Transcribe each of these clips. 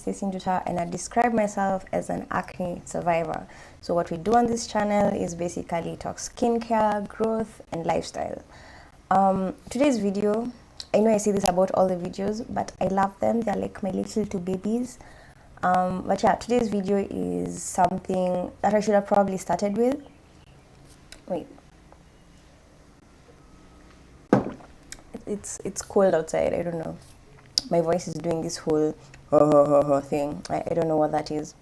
Stacey Nduta, and I describe myself as an acne survivor. So what we do on this channel is basically talk skincare, growth, and lifestyle. Today's video, I know I say this about all the videos, but I love them. They're like my little two babies. But yeah, today's video is something that I should have probably started with. Wait. It's cold outside. I don't know. My voice is doing this whole thing. I don't know what that is.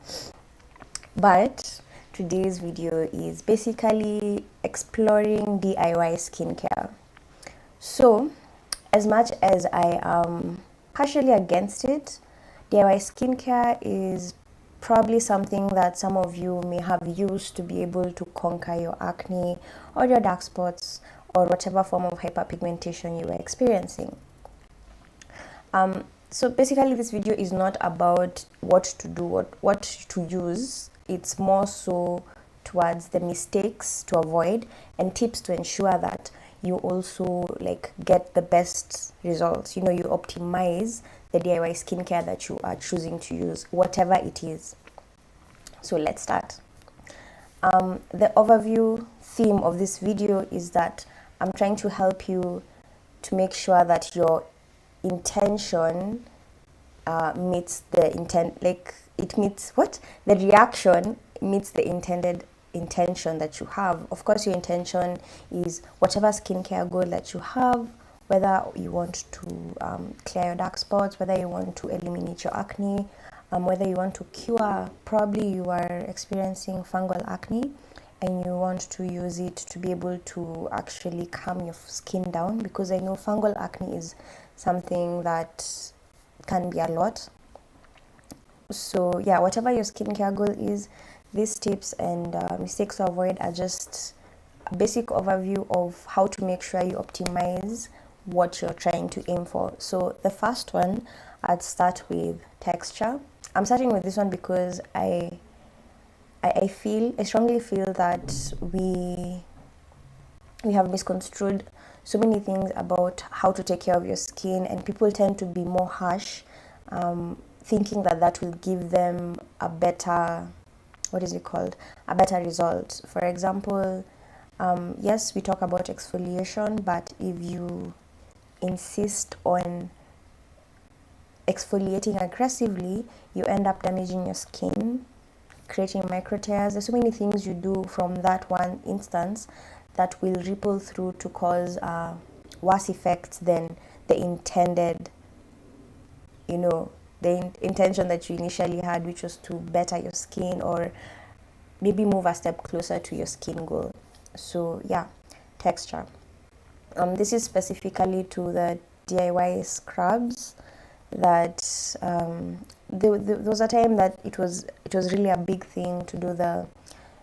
But today's video is basically exploring DIY skincare. So, as much as I am partially against it, DIY skincare is probably something that some of you may have used to be able to conquer your acne or your dark spots or whatever form of hyperpigmentation you were experiencing. So basically this video is not about what to do, what to use. It's more so towards the mistakes to avoid and tips to ensure that you also like get the best results. You know, you optimize the DIY skincare that you are choosing to use, whatever it is. So let's start. The overview theme of this video is that I'm trying to help you to make sure that your intention meets the intent, like it meets what? The reaction meets the intended intention that you have. Of course, your intention is whatever skincare goal that you have, whether you want to clear your dark spots, whether you want to eliminate your acne, whether you want to cure, probably you are experiencing fungal acne and you want to use it to be able to actually calm your skin down, because I know fungal acne is something that can be a lot. So yeah, whatever your skincare goal is, these tips and mistakes to avoid are just a basic overview of how to make sure you optimize what you're trying to aim for. So the first one, I'd start with texture. I'm starting with this one because I strongly feel that we have misconstrued so many things about how to take care of your skin, and people tend to be more harsh, thinking that will give them a better, a better result. For example, yes, we talk about exfoliation, but if you insist on exfoliating aggressively, you end up damaging your skin, creating micro tears. There's so many things you do from that one instance that will ripple through to cause worse effects than the intended, you know, the intention that you initially had, which was to better your skin or maybe move a step closer to your skin goal. So yeah, texture. This is specifically to the DIY scrubs that there was a time that it was really a big thing to do the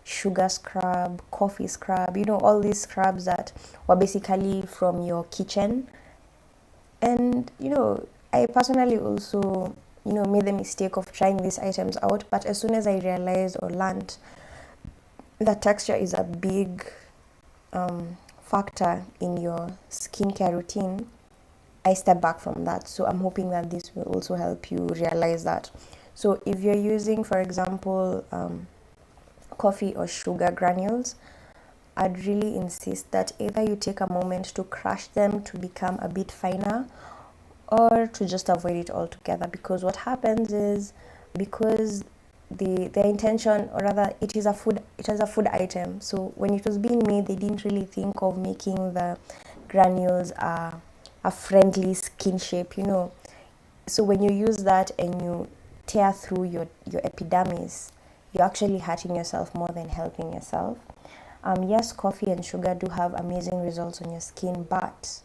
sugar scrub, coffee scrub, you know, all these scrubs that were basically from your kitchen. And you know, I personally also, you know, made the mistake of trying these items out, but as soon as I realized or learned that texture is a big factor in your skincare routine, I step back from that. So I'm hoping that this will also help you realize that. So if you're using, for example, coffee or sugar granules, I'd really insist that either you take a moment to crush them to become a bit finer, or to just avoid it altogether, because what happens is, because the intention, or rather it is a food item, so when it was being made, they didn't really think of making the granules a friendly skin shape, you know. So when you use that and you tear through your epidermis, you're actually hurting yourself more than helping yourself. Yes, coffee and sugar do have amazing results on your skin, but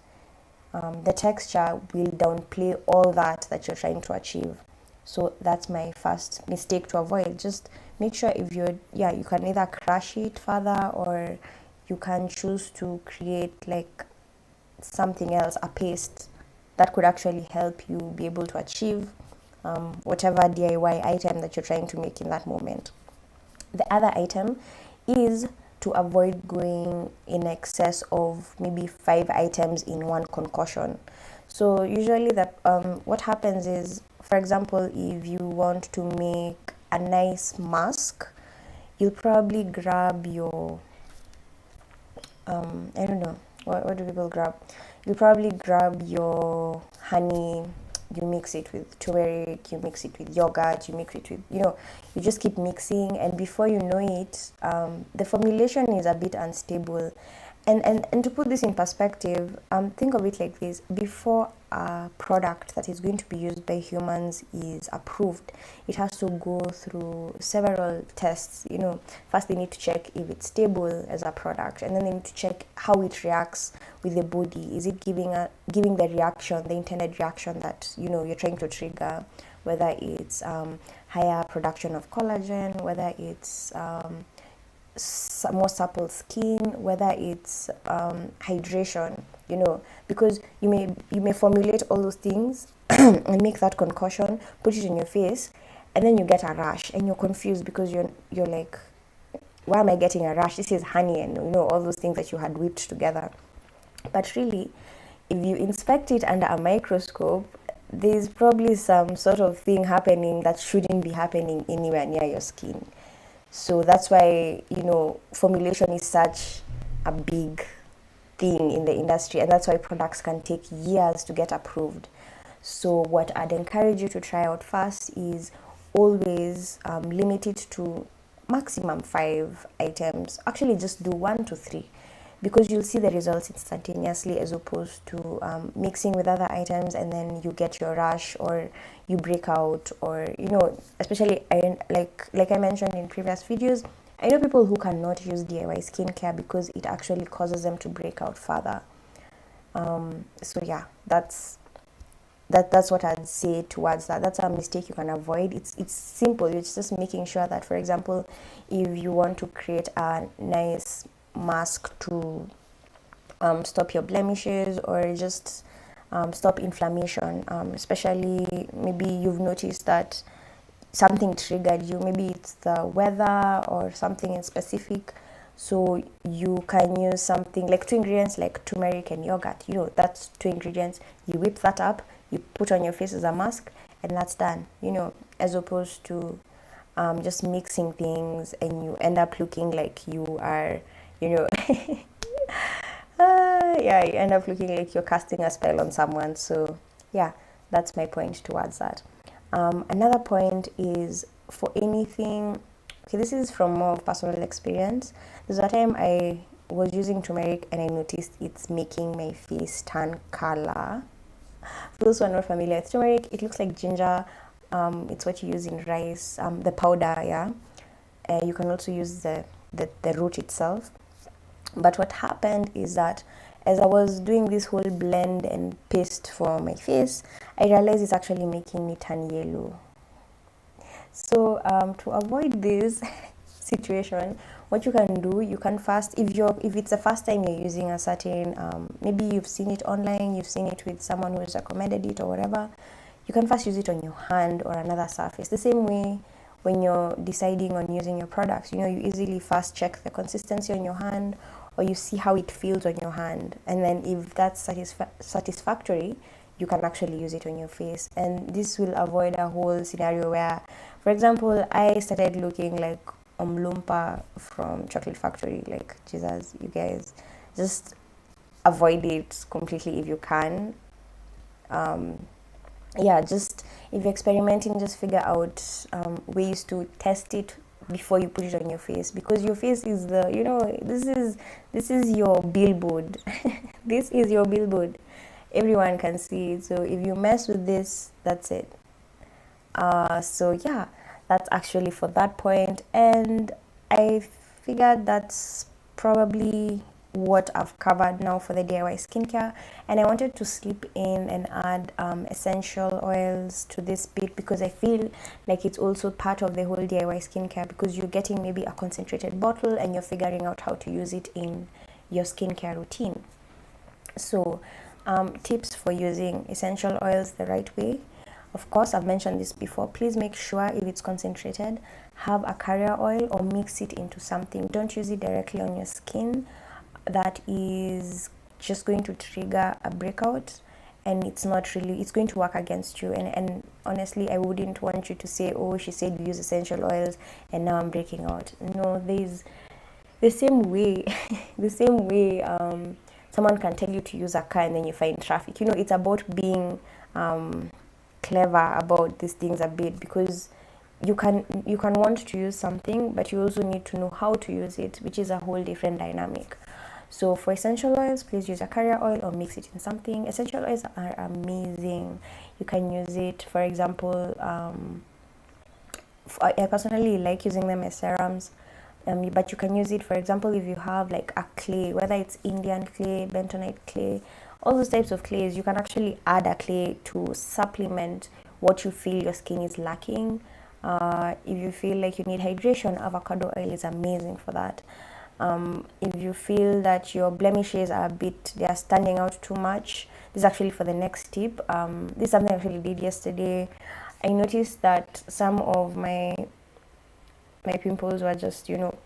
the texture will downplay all that you're trying to achieve. So that's my first mistake to avoid. Just make sure if you can either crush it further, or you can choose to create like something else, a paste that could actually help you be able to achieve whatever DIY item that you're trying to make in that moment. The other item is to avoid going in excess of maybe 5 items in one concoction. So usually what happens is for example, if you want to make a nice mask, you'll probably grab your I don't know, what do people grab? You'll probably grab your honey, you mix it with turmeric, you mix it with yogurt, you mix it with, you just keep mixing, and before you know it, the formulation is a bit unstable. And to put this in perspective, think of it like this: before a product that is going to be used by humans is approved, it has to go through several tests. First they need to check if it's stable as a product, and then they need to check how it reacts with the body. Is it giving the reaction, the intended reaction that you're trying to trigger? Whether it's higher production of collagen, whether it's more supple skin, whether it's hydration, because you may formulate all those things and make that concoction, put it in your face, and then you get a rash, and you're confused because you're like, why am I getting a rash? This is honey, and all those things that you had whipped together. But really, if you inspect it under a microscope, there's probably some sort of thing happening that shouldn't be happening anywhere near your skin. So that's why, formulation is such a big thing in the industry, and that's why products can take years to get approved. So what I'd encourage you to try out first is always limit it to maximum 5 items. Actually, just do 1 to 3, because you'll see the results instantaneously, as opposed to mixing with other items and then you get your rash, or you break out, or especially like I mentioned in previous videos, I know people who cannot use DIY skincare because it actually causes them to break out further. So yeah, that's what I'd say towards that. That's a mistake you can avoid. It's simple. It's just making sure that, for example, if you want to create a nice mask to stop your blemishes, or just stop inflammation, especially maybe you've noticed that something triggered you, maybe it's the weather or something in specific, so you can use something like 2 ingredients like turmeric and yogurt. That's 2 ingredients, you whip that up, you put on your face as a mask, and that's done, as opposed to just mixing things and you end up looking like you are yeah, you end up looking like you're casting a spell on someone. So yeah, that's my point towards that. Another point is, for anything, okay, this is from more personal experience. There's a time I was using turmeric and I noticed it's making my face turn color. For those who are not familiar with turmeric, it looks like ginger. It's what you use in rice, the powder, yeah. You can also use the root itself. But what happened is that as I was doing this whole blend and paste for my face, I realized it's actually making me turn yellow. So to avoid this situation, what you can do, you can first, if it's the first time you're using a certain, maybe you've seen it online, you've seen it with someone who has recommended it or whatever, you can first use it on your hand or another surface. The same way when you're deciding on using your products, you easily first check the consistency on your hand, or you see how it feels on your hand, and then if that's satisfactory, you can actually use it on your face. And this will avoid a whole scenario where, for example, I started looking like Lumpa from Chocolate Factory. Like, Jesus, you guys, just avoid it completely if you can. Yeah, just if you're experimenting, just figure out ways to test it before you put it on your face, because your face is the, this is your billboard. This is your billboard. Everyone can see it. So if you mess with this, that's it. So yeah, that's actually for that point. And I figured that's probably what I've covered now for the DIY skincare, and I wanted to slip in and add essential oils to this bit, because I feel like it's also part of the whole DIY skincare, because you're getting maybe a concentrated bottle and you're figuring out how to use it in your skincare routine. So tips for using essential oils the right way. Of course, I've mentioned this before. Please make sure if it's concentrated, have a carrier oil or mix it into something. Don't use it directly on your skin. That is just going to trigger a breakout, and it's not really, it's going to work against you. And honestly, I wouldn't want you to say, oh, she said use essential oils and now I'm breaking out. No, there's the same way the same way someone can tell you to use a car and then you find traffic. You know, it's about being clever about these things a bit, because you can want to use something, but you also need to know how to use it, which is a whole different dynamic. So for essential oils, please use a carrier oil or mix it in something. Essential oils are amazing. You can use it, for example, I personally like using them as serums. But you can use it, for example, if you have like a clay, whether it's Indian clay, bentonite clay, all those types of clays, you can actually add a clay to supplement what you feel your skin is lacking. If you feel like you need hydration, avocado oil is amazing for that. If you feel that your blemishes are they are standing out too much, this is actually for the next tip. This is something I actually did yesterday. I noticed that some of my pimples were just, you know,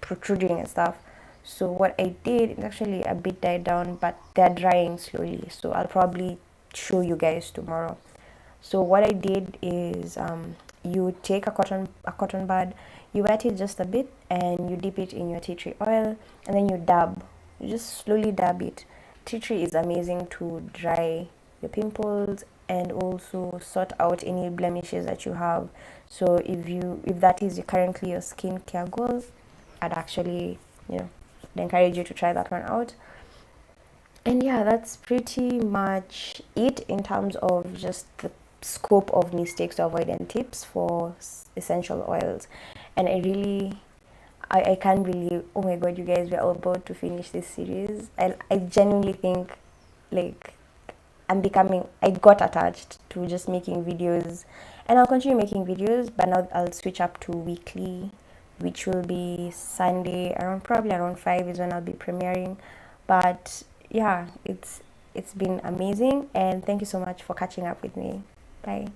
protruding and stuff. So what I did, it's actually a bit died down, but they're drying slowly. So I'll probably show you guys tomorrow. So what I did is you take a cotton bud, you wet it just a bit, and you dip it in your tea tree oil, and then you dab. You just slowly dab it. Tea tree is amazing to dry your pimples and also sort out any blemishes that you have. So if that is currently your skincare goal, I'd actually, you know, encourage you to try that one out. And yeah, that's pretty much it in terms of just the scope of mistakes to avoid and tips for essential oils. And I can't believe, oh my god, you guys, we're about to finish this series. I genuinely think, like, I got attached to just making videos, and I'll continue making videos, but now I'll switch up to weekly, which will be Sunday probably around 5 is when I'll be premiering. But yeah, it's been amazing, and thank you so much for catching up with me. Bye.